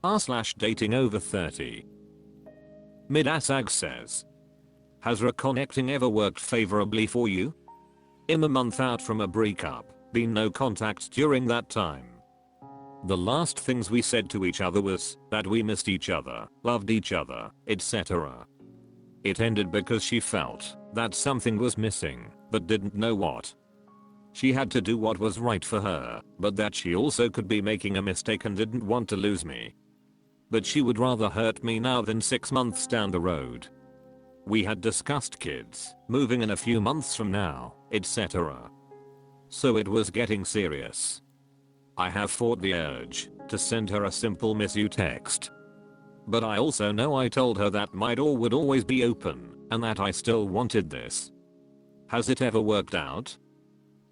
r/datingoverthirty. Midasag says, has reconnecting ever worked favorably for you? I'm a month out from a breakup, been no contact during that time. The last things we said to each other was that we missed each other, loved each other, etc. It ended because she felt that something was missing, but didn't know what. She had to do what was right for her, but that she also could be making a mistake and didn't want to lose me. But she would rather hurt me now than 6 months down the road. We had discussed kids, moving in a few months from now, etc. So it was getting serious. I have fought the urge to send her a simple miss you text. But I also know I told her that my door would always be open and that I still wanted this. Has it ever worked out?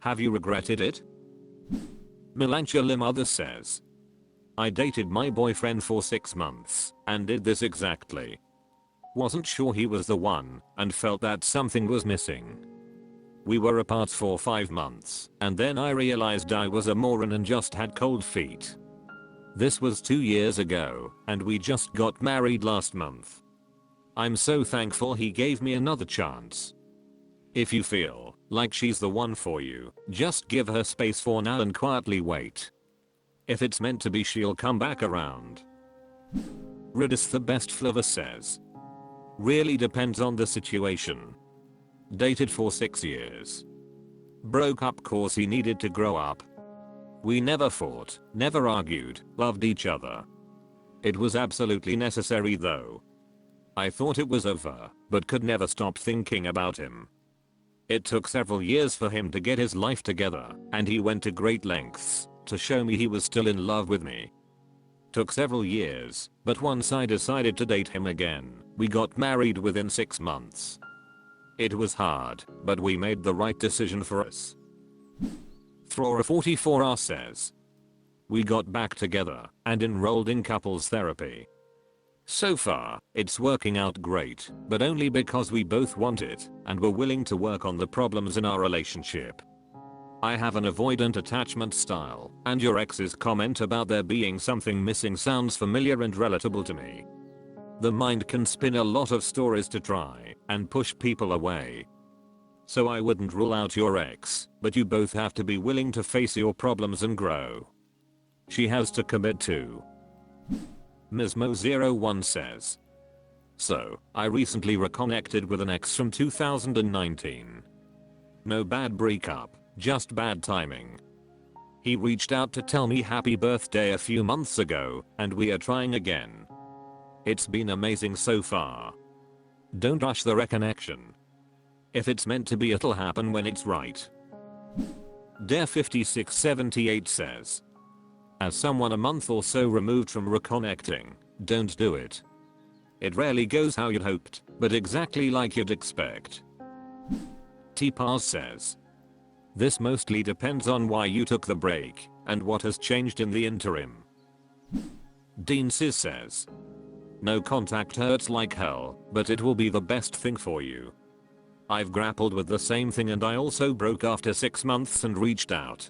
Have you regretted it? Milancha Limother says, I dated my boyfriend for 6 months and did this exactly. Wasn't sure he was the one and felt that something was missing. We were apart for 5 months and then I realized I was a moron and just had cold feet. This was 2 years ago and we just got married last month. I'm so thankful he gave me another chance. If you feel like she's the one for you, just give her space for now and quietly wait. If it's meant to be, she'll come back around. Ridis the best flavor says, really depends on the situation. Dated for 6 years. Broke up cause he needed to grow up. We never fought, never argued, loved each other. It was absolutely necessary though. I thought it was over, but could never stop thinking about him. It took several years for him to get his life together, and he went to great lengths to show me he was still in love with me. Took several years, but once I decided to date him again, we got married within 6 months. It was hard, but we made the right decision for us. Throra44R says, we got back together and enrolled in couples therapy. So far, it's working out great, but only because we both want it and were willing to work on the problems in our relationship. I have an avoidant attachment style, and your ex's comment about there being something missing sounds familiar and relatable to me. The mind can spin a lot of stories to try and push people away. So I wouldn't rule out your ex, but you both have to be willing to face your problems and grow. She has to commit too. Mismo01 says, so, I recently reconnected with an ex from 2019. No bad breakup, just bad timing. He reached out to tell me happy birthday a few months ago, and we are trying again. It's been amazing so far. Don't rush the reconnection. If it's meant to be, it'll happen when it's right. Dare5678 says, as someone a month or so removed from reconnecting, don't do it. It rarely goes how you'd hoped, but exactly like you'd expect. T-Paz says, this mostly depends on why you took the break and what has changed in the interim. Dean Sis says, no contact hurts like hell, but it will be the best thing for you. I've grappled with the same thing and I also broke after 6 months and reached out.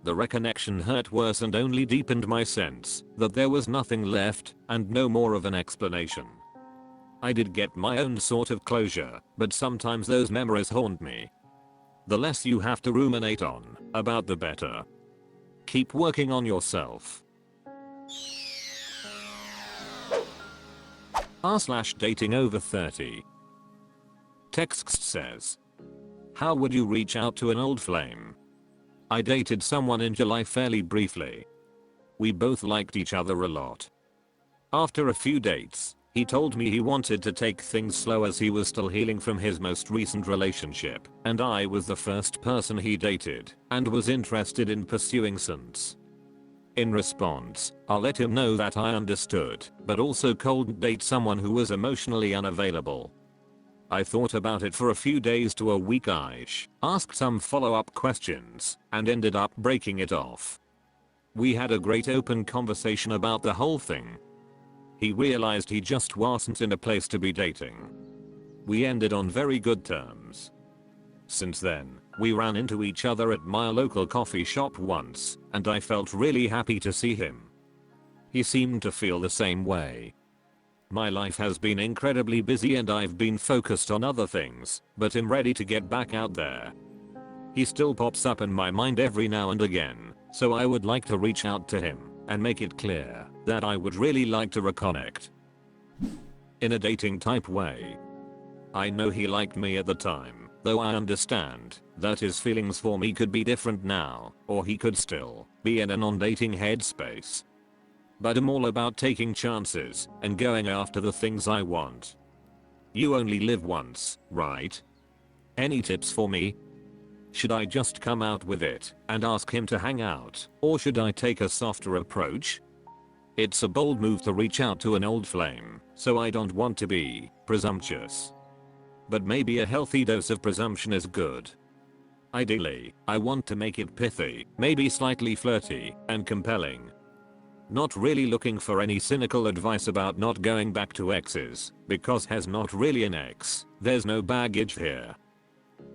The reconnection hurt worse and only deepened my sense that there was nothing left and no more of an explanation. I did get my own sort of closure, but sometimes those memories haunt me. The less you have to ruminate on about, the better. Keep working on yourself. r/datingoverthirty. Text says, how would you reach out to an old flame? I dated someone in July fairly briefly. We both liked each other a lot. After a few dates, he told me he wanted to take things slow as he was still healing from his most recent relationship, and I was the first person he dated and was interested in pursuing since. In response, I let him know that I understood, but also couldn't date someone who was emotionally unavailable. I thought about it for a few days to a week. I asked some follow-up questions and ended up breaking it off. We had a great open conversation about the whole thing. He realized he just wasn't in a place to be dating. We ended on very good terms. Since then, we ran into each other at my local coffee shop once, and I felt really happy to see him. He seemed to feel the same way. My life has been incredibly busy and I've been focused on other things, but I'm ready to get back out there. He still pops up in my mind every now and again, so I would like to reach out to him and make it clear that I would really like to reconnect. In a dating type way. I know he liked me at the time, though I understand that his feelings for me could be different now, or he could still be in a non-dating headspace. But I'm all about taking chances and going after the things I want. You only live once, right? Any tips for me? Should I just come out with it and ask him to hang out, or should I take a softer approach? It's a bold move to reach out to an old flame, so I don't want to be presumptuous. But maybe a healthy dose of presumption is good. Ideally, I want to make it pithy, maybe slightly flirty and compelling. Not really looking for any cynical advice about not going back to exes, because he's not really an ex, there's no baggage here.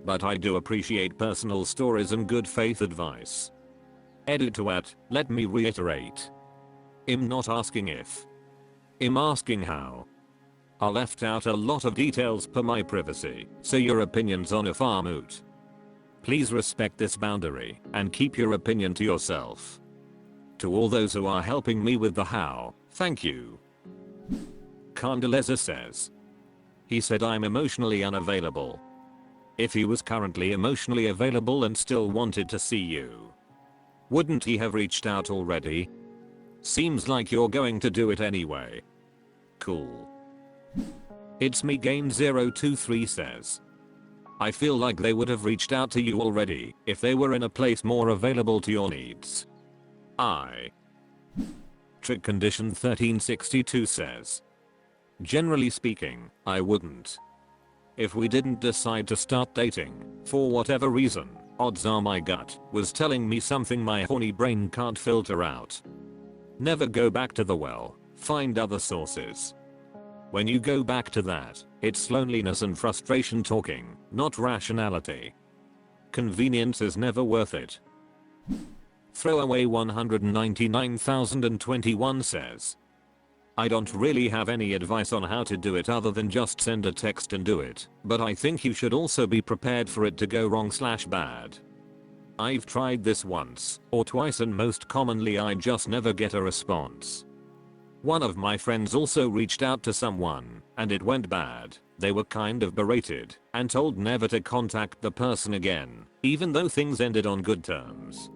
But I do appreciate personal stories and good faith advice. Edit to at, let me reiterate. I'm not asking if. I'm asking how. I left out a lot of details per my privacy, so your opinions on if are moot. Please respect this boundary and keep your opinion to yourself. To all those who are helping me with the how, thank you. Condoleezza says. He said I'm emotionally unavailable. If he was currently emotionally available and still wanted to see you, wouldn't he have reached out already? Seems like you're going to do it anyway. Cool. It's me Gain023 says. I feel like they would have reached out to you already if they were in a place more available to your needs. Trick Condition 1362 says. Generally speaking, I wouldn't. If we didn't decide to start dating, for whatever reason, odds are my gut was telling me something my horny brain can't filter out. Never go back to the well, find other sources. When you go back to that, it's loneliness and frustration talking, not rationality. Convenience is never worth it. Throwaway 199,021 says. I don't really have any advice on how to do it other than just send a text and do it, but I think you should also be prepared for it to go wrong/bad. I've tried this once or twice and most commonly I just never get a response. One of my friends also reached out to someone and it went bad. They were kind of berated and told never to contact the person again, even though things ended on good terms.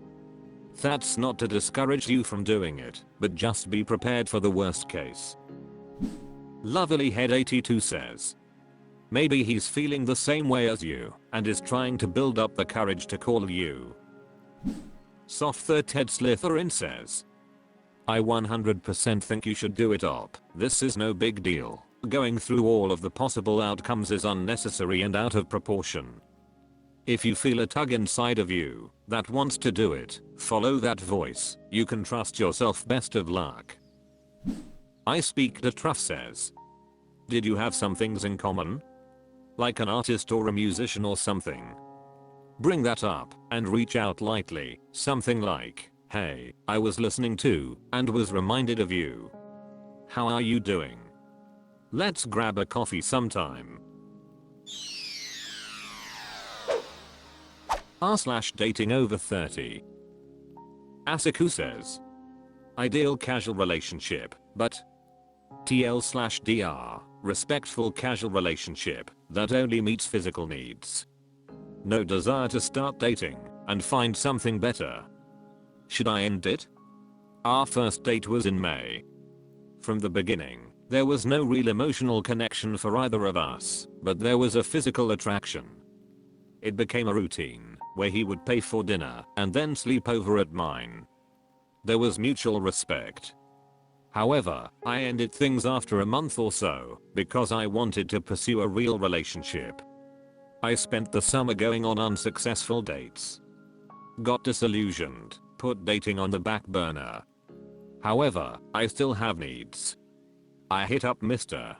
That's not to discourage you from doing it, but just be prepared for the worst case. Lovelyhead82 says. Maybe he's feeling the same way as you and is trying to build up the courage to call you. Softher Ted Slytherin says. I 100% think you should do it op. This is no big deal. Going through all of the possible outcomes is unnecessary and out of proportion. If you feel a tug inside of you that wants to do it, follow that voice. You can trust yourself. Best of luck. I Speak to Truff says. Did you have some things in common? Like an artist or a musician or something? Bring that up and reach out lightly, something like, hey, I was listening to and was reminded of you. How are you doing? Let's grab a coffee sometime. r/datingoverthirty. Asiku says. Ideal casual relationship, but TL/DR, respectful casual relationship that only meets physical needs. No desire to start dating and find something better. Should I end it? Our first date was in May. From the beginning, there was no real emotional connection for either of us, but there was a physical attraction. It became a routine, where he would pay for dinner and then sleep over at mine. There was mutual respect. However, I ended things after a month or so, because I wanted to pursue a real relationship. I spent the summer going on unsuccessful dates. Got disillusioned, put dating on the back burner. However, I still have needs. I hit up Mr.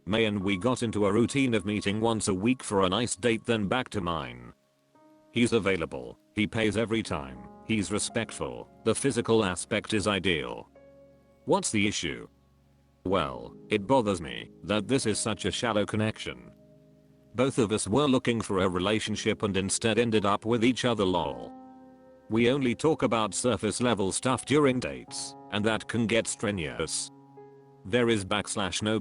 May and we got into a routine of meeting once a week for a nice date, then back to mine. He's available, he pays every time, he's respectful, the physical aspect is ideal. What's the issue? Well, it bothers me that this is such a shallow connection. Both of us were looking for a relationship and instead ended up with each other lol. We only talk about surface level stuff during dates, and that can get strenuous. There is no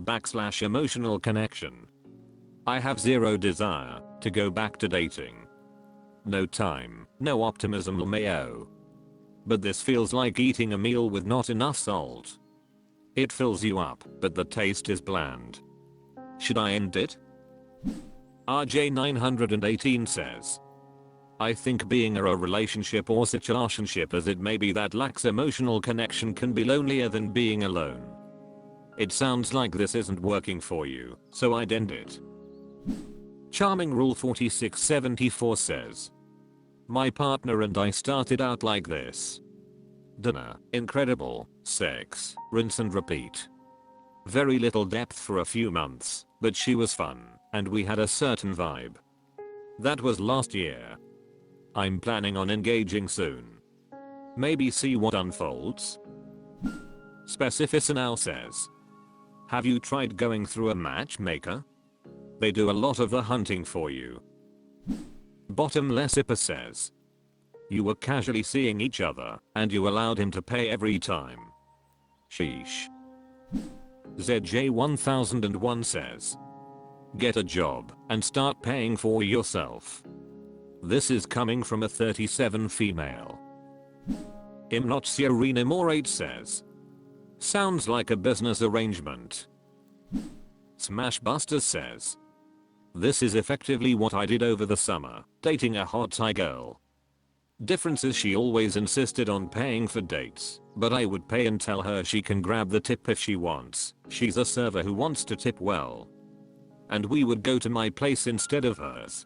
emotional connection. I have zero desire to go back to dating. No time, no optimism LMAO. But this feels like eating a meal with not enough salt. It fills you up, but the taste is bland. Should I end it? RJ918 says, I think being in a relationship or situationship as it may be that lacks emotional connection can be lonelier than being alone. It sounds like this isn't working for you, so I'd end it. Charming Rule 4674 says, my partner and I started out like this. Dinner, incredible, sex, rinse and repeat. Very little depth for a few months, but she was fun, and we had a certain vibe. That was last year. I'm planning on engaging soon. Maybe see what unfolds. Specificinow says, have you tried going through a matchmaker? They do a lot of the hunting for you. Bottomless Ipper says, you were casually seeing each other, and you allowed him to pay every time. Sheesh. ZJ1001 says, get a job and start paying for yourself. This is coming from a 37 female. Imnotsiorenamorate says, sounds like a business arrangement. Smashbuster says, this is effectively what I did over the summer, dating a hot Thai girl. Difference is she always insisted on paying for dates, but I would pay and tell her she can grab the tip if she wants. She's a server who wants to tip well. And we would go to my place instead of hers.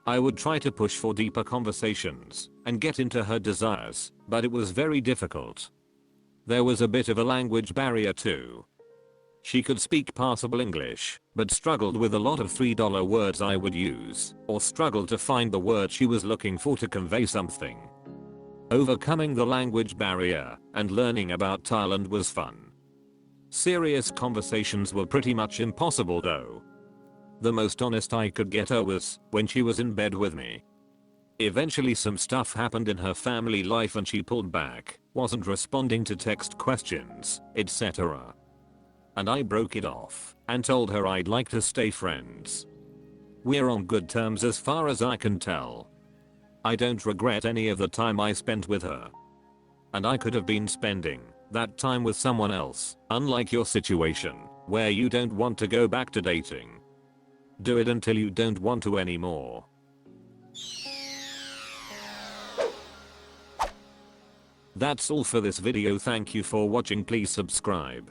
I would try to push for deeper conversations and get into her desires, but it was very difficult. There was a bit of a language barrier too. She could speak passable English, but struggled with a lot of $3 words I would use, or struggled to find the word she was looking for to convey something. Overcoming the language barrier and learning about Thailand was fun. Serious conversations were pretty much impossible though. The most honest I could get her was when she was in bed with me. Eventually some stuff happened in her family life and she pulled back, wasn't responding to text questions, etc. And I broke it off and told her I'd like to stay friends. We're on good terms as far as I can tell. I don't regret any of the time I spent with her. And I could have been spending that time with someone else, unlike your situation, where you don't want to go back to dating. Do it until you don't want to anymore. That's all for this video. Thank you for watching. Please subscribe.